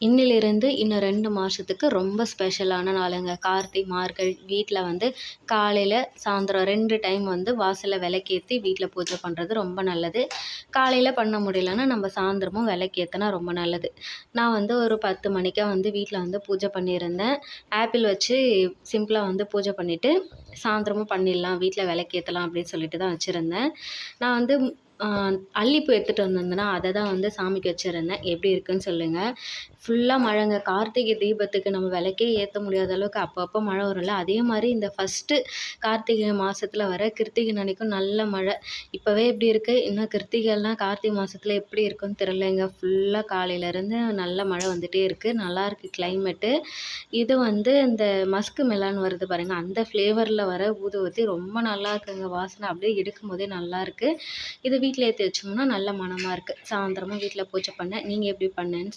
இன்னிலிருந்து இன்னும் 2 மாதத்துக்கு ரொம்ப ஸ்பெஷலான நாளுங்க. கார்த்திகை, மார்கழி. வீட்டில் வந்து காலையில் சாயந்தரம் 2 டைம் வந்து வாசலில் விளக்கேற்றி வீட்டில் பூஜை பண்ணுறது ரொம்ப நல்லது. காலையில் பண்ண முடியலன்னா நம்ம சாயந்தரமும் விளக்கேற்றினா ரொம்ப நல்லது. நான் வந்து ஒரு 10 மணிக்கா வந்து வீட்டில் வந்து பூஜை பண்ணியிருந்தேன். ஆப்பிள் வச்சு சிம்பிளாக வந்து பூஜை பண்ணிவிட்டு சாயந்தரமும் பண்ணிடலாம், வீட்டில் விளக்கேற்றலாம் அப்படின்னு சொல்லிட்டு தான் வச்சுருந்தேன். நான் வந்து அல்லிப்பூ எடுத்துகிட்டு வந்திருந்தேன்னா அதை தான் வந்து சாமிக்கு வச்சுருந்தேன். எப்படி இருக்குன்னு சொல்லுங்கள். ஃபுல்லாக மழைங்க. கார்த்திகை தீபத்துக்கு நம்ம விளக்கே ஏற்ற முடியாத அளவுக்கு அப்பப்போ மழை வரும்ல, அதே மாதிரி இந்த ஃபஸ்ட்டு கார்த்திகை மாதத்துல வர கிருத்திகை அன்னைக்கும் நல்ல மழை. இப்போவே இப்படி இருக்குது, இன்னும் கிருத்திகைலாம் கார்த்திகை மாதத்துல எப்படி இருக்குன்னு தெரிலங்க. ஃபுல்லாக காலையிலேருந்து நல்ல மழை வந்துகிட்டே இருக்குது. நல்லாயிருக்கு கிளைமேட்டு. இது வந்து இந்த மஸ்க்கு மெலான் வருது பாருங்கள், அந்த ஃப்ளேவரில் வர ஊதுவத்தி ரொம்ப நல்லா இருக்குங்க. வாசனை அப்படியே எடுக்கும்போதே நல்லாயிருக்கு. இது வீட்டில் ஏற்றி வச்சோம்னா நல்ல மணமாக இருக்குது. சாயந்தரமாக வீட்டில் பூஜை பண்ணேன். நீங்கள் எப்படி பண்ணேன்னு